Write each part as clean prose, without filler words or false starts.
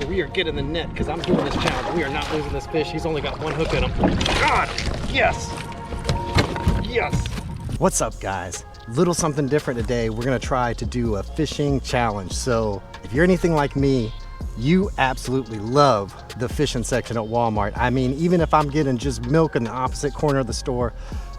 but we are getting the net because I'm doing this challenge. We are not losing this fish. He's only got one hook in him. God, yes, yes. What's up, guys? Little something different today. We're gonna try to do a fishing challenge. So if you're anything like me, you absolutely love the fishing section at Walmart. I mean, even if I'm getting just milk in the opposite corner of the store,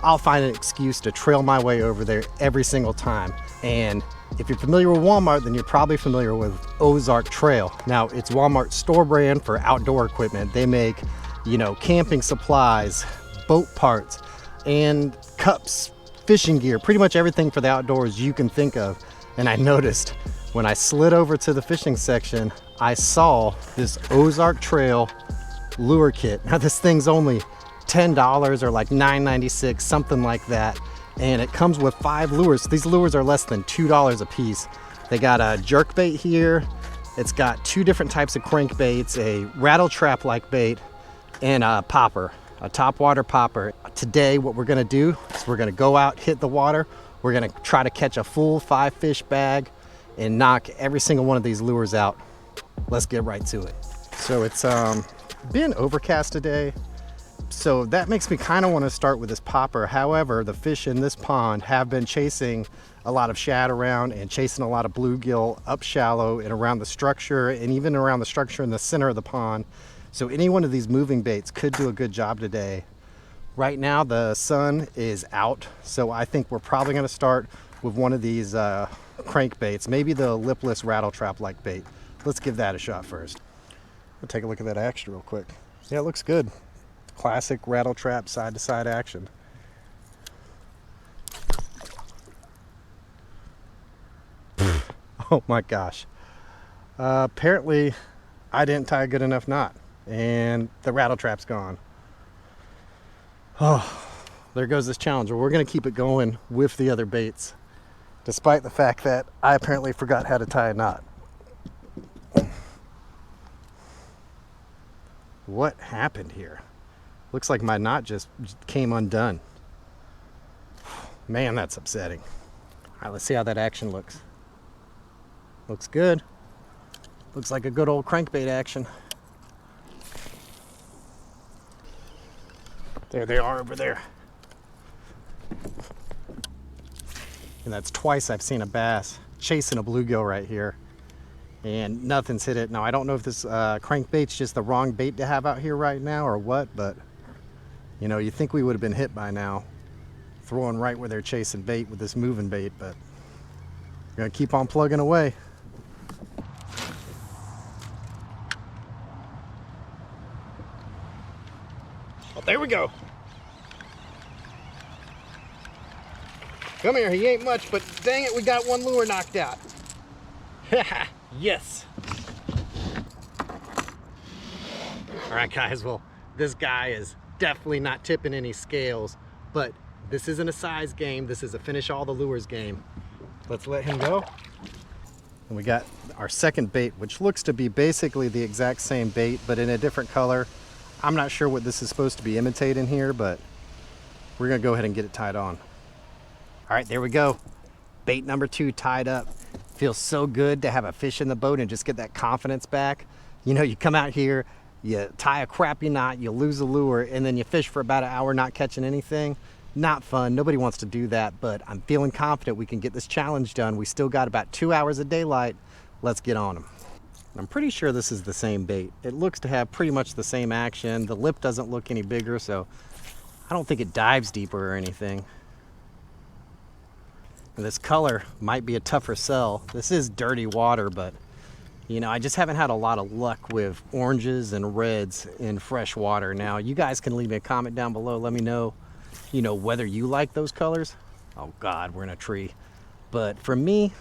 I'll find an excuse to trail my way over there every single time. And if you're familiar with Walmart, then you're probably familiar with Ozark Trail. Now, it's Walmart's store brand for outdoor equipment. They make, you know, camping supplies, boat parts, and cups, fishing gear, pretty much everything for the outdoors you can think of. And I noticed when I slid over to the fishing section, I saw this Ozark Trail lure kit. Now this thing's only $10 or like $9.96, something like that. And it comes with 5 lures. These lures are less than $2 a piece. They got a jerkbait here. It's got 2 different types of crankbaits, a rattle trap like bait, and a popper, a topwater popper. Today, what we're gonna do is we're gonna go out, hit the water. We're gonna try to catch a full 5 fish bag and knock every single one of these lures out. Let's get right to it. So it's been overcast today, so that makes me kind of want to start with this popper. However, the fish in this pond have been chasing a lot of shad around and chasing a lot of bluegill up shallow and around the structure, and even around the structure in the center of the pond. So any one of these moving baits could do a good job today. Right now the sun is out, so I think we're probably going to start with one of these crankbaits, maybe the lipless rattle trap like bait. Let's give that a shot first. We'll take a look at that action real quick. Yeah, it looks good. Classic rattle trap side to side action. Oh my gosh. Apparently I didn't tie a good enough knot and the rattle trap's gone. Oh, there goes this challenge. Well, we're gonna keep it going with the other baits, despite the fact that I apparently forgot how to tie a knot. What happened here? Looks like my knot just came undone. Man, that's upsetting. All right, let's see how that action looks. Looks good. Looks like a good old crankbait action. There they are over there. And that's twice I've seen a bass chasing a bluegill right here, and nothing's hit it. Now I don't know if this crankbait's just the wrong bait to have out here right now or what, but you know, you think we would have been hit by now, throwing right where they're chasing bait with this moving bait, but we're gonna keep on plugging away. Oh, there we go. Come here, he ain't much, but dang it, we got one lure knocked out. Yes. All right, guys, well, this guy is definitely not tipping any scales, but this isn't a size game. This is a finish all the lures game. Let's let him go. And we got our second bait, which looks to be basically the exact same bait, but in a different color. I'm not sure what this is supposed to be imitating here, but we're gonna go ahead and get it tied on. All right, there we go. Bait number 2 tied up. Feels so good to have a fish in the boat and just get that confidence back. You know, you come out here, you tie a crappy knot, you lose a lure, and then you fish for about an hour not catching anything. Not fun. Nobody wants to do that, but I'm feeling confident we can get this challenge done. We still got about 2 hours of daylight. Let's get on them. I'm pretty sure this is the same bait. It looks to have pretty much the same action. The lip doesn't look any bigger, so I don't think it dives deeper or anything. And this color might be a tougher sell. This is dirty water, but you know, I just haven't had a lot of luck with oranges and reds in fresh water. Now, you guys can leave me a comment down below. Let me know, you know, whether you like those colors. Oh God, we're in a tree. But for me,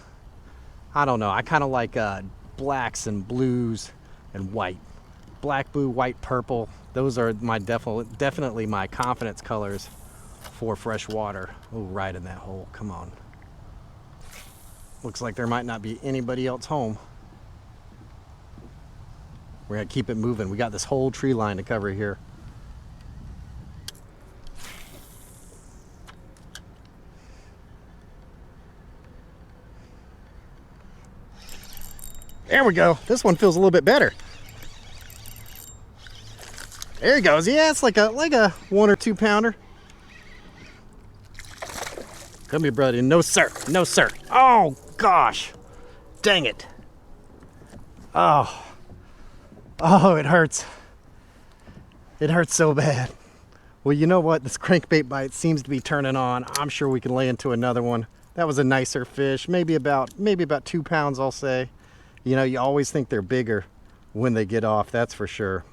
I don't know. I kind of like blacks and blues and white. Black, blue, white, purple. Those are my definitely my confidence colors for fresh water. Oh, right in that hole. Come on. Looks like there might not be anybody else home. We're gonna keep it moving. We got this whole tree line to cover here. There we go. This one feels a little bit better. There he goes. Yeah, it's like a 1 or 2 pounder. Come here, buddy. No, sir. No, sir. Oh, gosh. Dang it. Oh. Oh, it hurts. It hurts so bad. Well, you know what? This crankbait bite seems to be turning on. I'm sure we can lay into another one. That was a nicer fish. Maybe about 2 pounds, I'll say. You know, you always think they're bigger when they get off, that's for sure.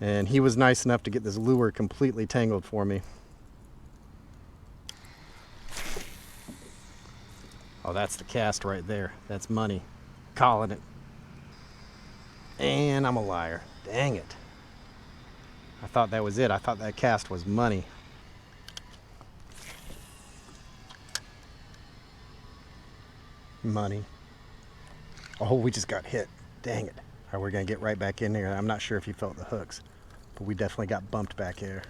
And he was nice enough to get this lure completely tangled for me. Oh, that's the cast right there. That's money. Calling it. And I'm a liar. Dang it. I thought that was it. I thought that cast was money. Money. Oh, we just got hit. Dang it. All right, we're going to get right back in there. I'm not sure if you felt the hooks, but we definitely got bumped back here.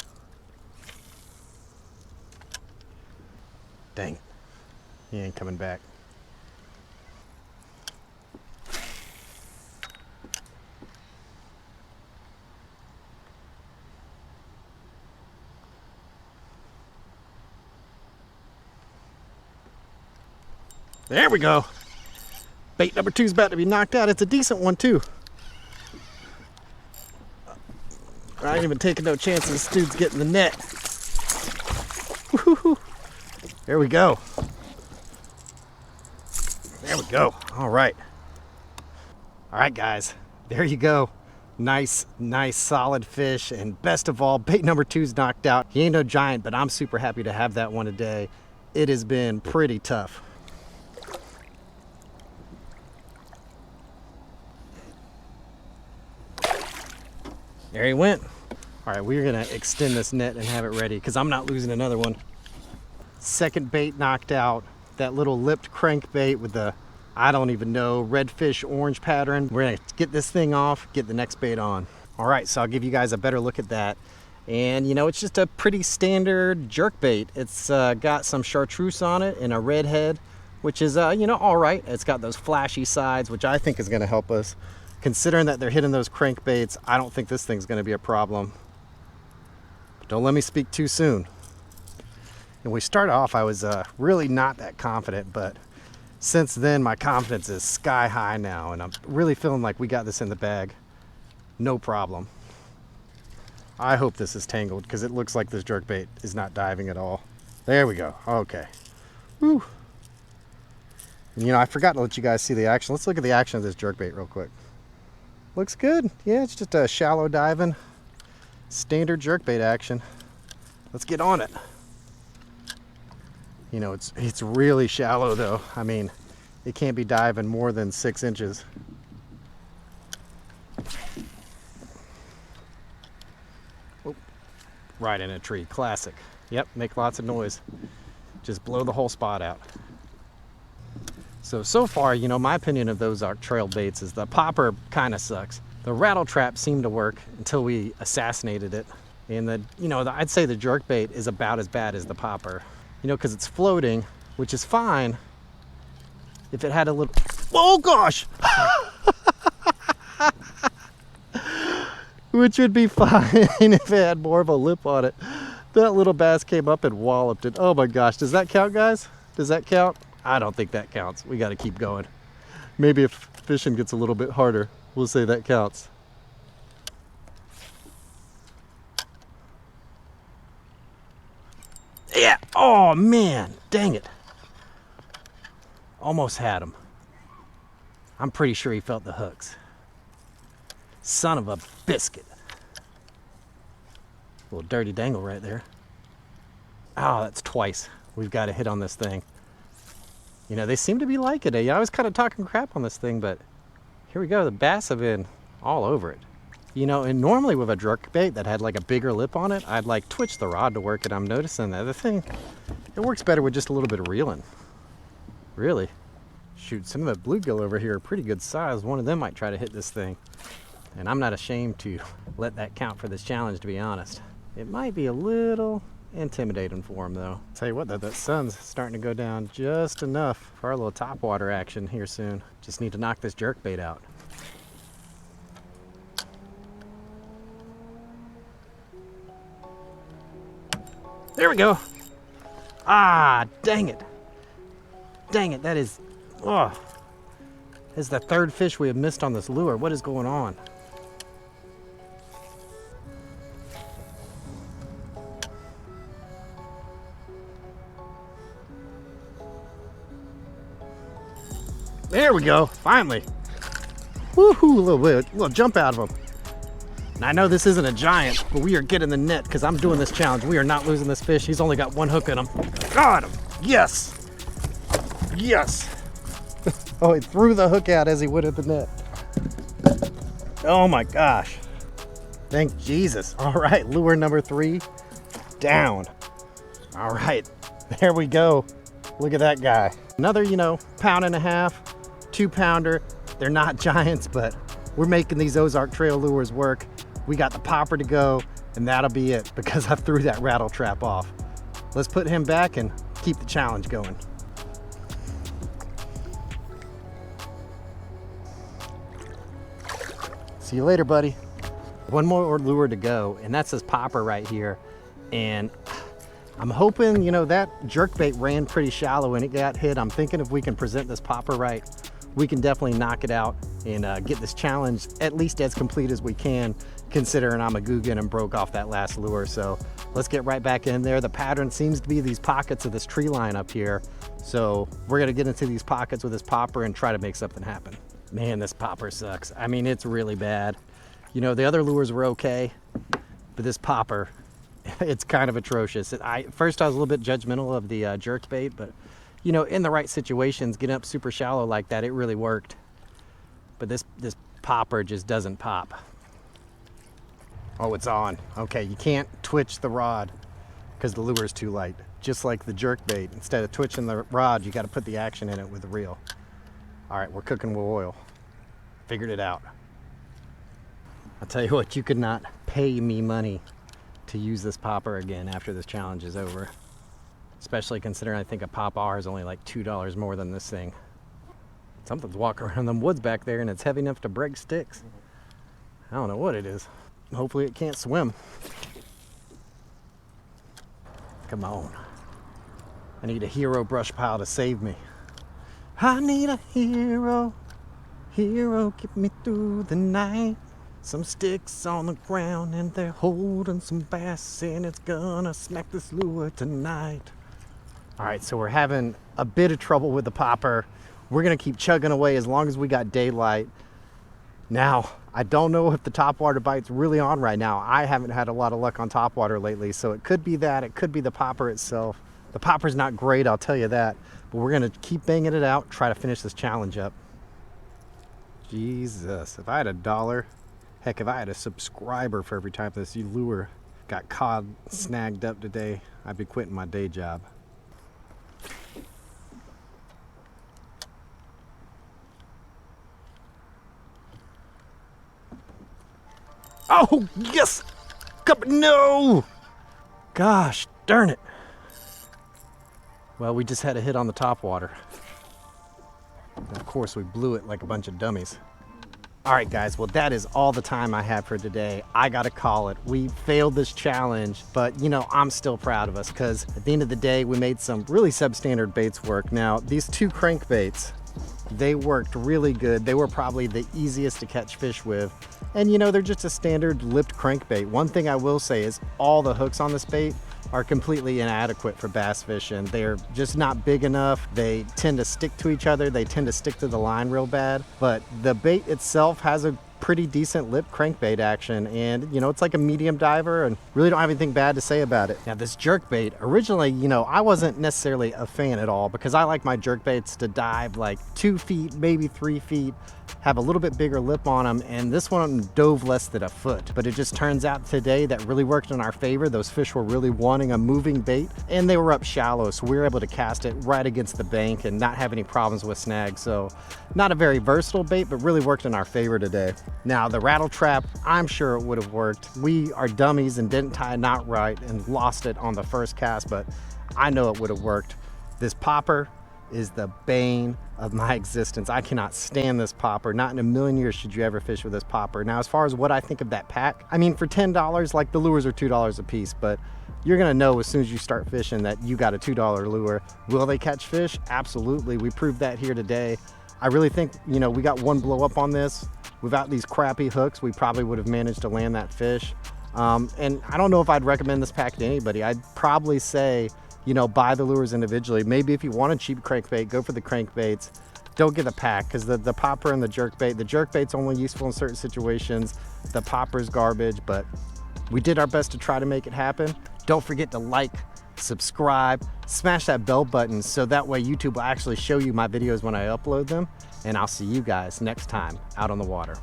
Dang it. He ain't coming back. There we go. Bait number 2's about to be knocked out. It's a decent one too. I ain't even taking no chances. This dude's getting the net. Woo-hoo-hoo. There we go. There we go. All right. All right, guys. There you go. Nice, solid fish. And best of all, bait number 2's knocked out. He ain't no giant, but I'm super happy to have that one today. It has been pretty tough. There he went. All right, we're gonna extend this net and have it ready because I'm not losing another one. Second bait knocked out. That little lipped crankbait with the, I don't even know, redfish orange pattern. We're gonna get this thing off, get the next bait on. All right, so I'll give you guys a better look at that. And you know, it's just a pretty standard jerkbait. It's got some chartreuse on it and a red head, which is, you know, all right. It's got those flashy sides, which I think is gonna help us. Considering that they're hitting those crankbaits, I don't think this thing's gonna be a problem. But don't let me speak too soon. And we started off, I was really not that confident, but since then my confidence is sky high now, and I'm really feeling like we got this in the bag. No problem. I hope this is tangled because it looks like this jerkbait is not diving at all. There we go, okay. Whew. And, you know, I forgot to let you guys see the action. Let's look at the action of this jerkbait real quick. Looks good. Yeah, it's just a shallow diving, standard jerkbait action. Let's get on it. You know, it's really shallow though. I mean, it can't be diving more than 6 inches. Oh, right in a tree, classic. Yep, make lots of noise. Just blow the whole spot out. So far, you know, my opinion of those Ozark Trail baits is the popper kind of sucks. The rattle trap seemed to work until we assassinated it. And I'd say the jerkbait is about as bad as the popper. You know, because it's floating, which is fine if it had a little, oh gosh! Which would be fine if it had more of a lip on it. That little bass came up and walloped it. Oh my gosh, does that count, guys? Does that count? I don't think that counts. We got to keep going. Maybe if fishing gets a little bit harder, we'll say that counts. Yeah. Oh man, dang it. Almost had him. I'm pretty sure he felt the hooks. Son of a biscuit. Little dirty dangle right there. Oh, that's twice. We've got a hit on this thing. You know, they seem to be liking it. I was kind of talking crap on this thing, but here we go. The bass have been all over it. You know, and normally with a jerkbait that had like a bigger lip on it, I'd like twitch the rod to work it. I'm noticing that the thing, it works better with just a little bit of reeling. Really. Shoot, some of the bluegill over here are pretty good size. One of them might try to hit this thing. And I'm not ashamed to let that count for this challenge, to be honest. It might be a little intimidating for him though. Tell you what though, that sun's starting to go down just enough for our little topwater action here soon. Just need to knock this jerkbait out. There we go. Ah, dang it. Dang it, that is, oh. This is the third fish we have missed on this lure. What is going on? There we go, finally. Woohoo, a little jump out of him. And I know this isn't a giant, but we are getting the net because I'm doing this challenge. We are not losing this fish. He's only got one hook in him. Got him, yes. Yes. Oh, he threw the hook out as he went at the net. Oh my gosh. Thank Jesus. All right, lure number 3 down. All right, there we go. Look at that guy. Another, pound and a half, 2-pounder. They're not giants, but we're making these Ozark Trail lures work. We got the popper to go, and that'll be it because I threw that rattle trap off. Let's put him back and keep the challenge going. See you later, buddy. One more lure to go, and that's this popper right here. And I'm hoping, that jerkbait ran pretty shallow and it got hit. I'm thinking if we can present this popper right, we can definitely knock it out and get this challenge at least as complete as we can, considering I'm a Guggen and broke off that last lure. So let's get right back in there. The pattern seems to be these pockets of this tree line up here. So we're gonna get into these pockets with this popper and try to make something happen. Man, this popper sucks. I mean, it's really bad. The other lures were okay, but this popper, it's kind of atrocious. First I was a little bit judgmental of the jerkbait, but in the right situations, getting up super shallow like that, it really worked. But this popper just doesn't pop. Oh, it's on. Okay, you can't twitch the rod because the lure is too light. Just like the jerkbait, instead of twitching the rod, you got to put the action in it with the reel. All right, we're cooking with oil. Figured it out. I'll tell you what, you could not pay me money to use this popper again after this challenge is over. Especially considering I think a pop R is only like $2 more than this thing. Something's walking around them woods back there and it's heavy enough to break sticks. I don't know what it is. Hopefully it can't swim. Come on. I need a hero brush pile to save me. I need a hero. Hero, get me through the night. Some sticks on the ground and they're holding some bass and it's gonna smack this lure tonight. All right, so we're having a bit of trouble with the popper. We're gonna keep chugging away as long as we got daylight. Now, I don't know if the topwater bite's really on right now. I haven't had a lot of luck on topwater lately, so it could be that, it could be the popper itself. The popper's not great, I'll tell you that, but we're gonna keep banging it out, try to finish this challenge up. Jesus, if I had $1, heck, if I had a subscriber for every time this lure got caught, snagged up today, I'd be quitting my day job. Oh, yes! No! Gosh, darn it. Well, we just had a hit on the topwater. Of course, we blew it like a bunch of dummies. All right, guys, well, that is all the time I have for today. I gotta call it. We failed this challenge, but I'm still proud of us because at the end of the day, we made some really substandard baits work. Now, these 2 crankbaits, they worked really good. They were probably the easiest to catch fish with. And they're just a standard lipped crankbait. One thing I will say is all the hooks on this bait are completely inadequate for bass fishing. They're just not big enough. They tend to stick to each other. They tend to stick to the line real bad. But the bait itself has a pretty decent lip crankbait action, and it's like a medium diver, and really don't have anything bad to say about it. Now this jerkbait, originally, I wasn't necessarily a fan at all because I like my jerkbaits to dive like 2 feet, maybe 3 feet, have a little bit bigger lip on them, and this one dove less than a foot. But it just turns out today that really worked in our favor. Those fish were really wanting a moving bait, and they were up shallow, so we were able to cast it right against the bank and not have any problems with snags. So not a very versatile bait, but really worked in our favor today. Now the rattle trap, I'm sure it would have worked. We are dummies and didn't tie a knot right and lost it on the first cast, but I know it would have worked. This popper is the bane of my existence. I cannot stand this popper. Not in a million years should you ever fish with this popper. Now, as far as what I think of that pack, I mean, for $10, like the lures are $2 a piece, but you're gonna know as soon as you start fishing that you got a $2 lure. Will they catch fish? Absolutely. We proved that here today. I really think, you know, we got one blow up on this. Without these crappy hooks, we probably would have managed to land that fish. And I don't know if I'd recommend this pack to anybody. I'd probably say, you know, buy the lures individually. Maybe if you want a cheap crankbait, go for the crankbaits. Don't get a pack, because the popper and the jerkbait's only useful in certain situations. The popper's garbage, but we did our best to try to make it happen. Don't forget to like, subscribe, smash that bell button so that way YouTube will actually show you my videos when I upload them. And I'll see you guys next time out on the water.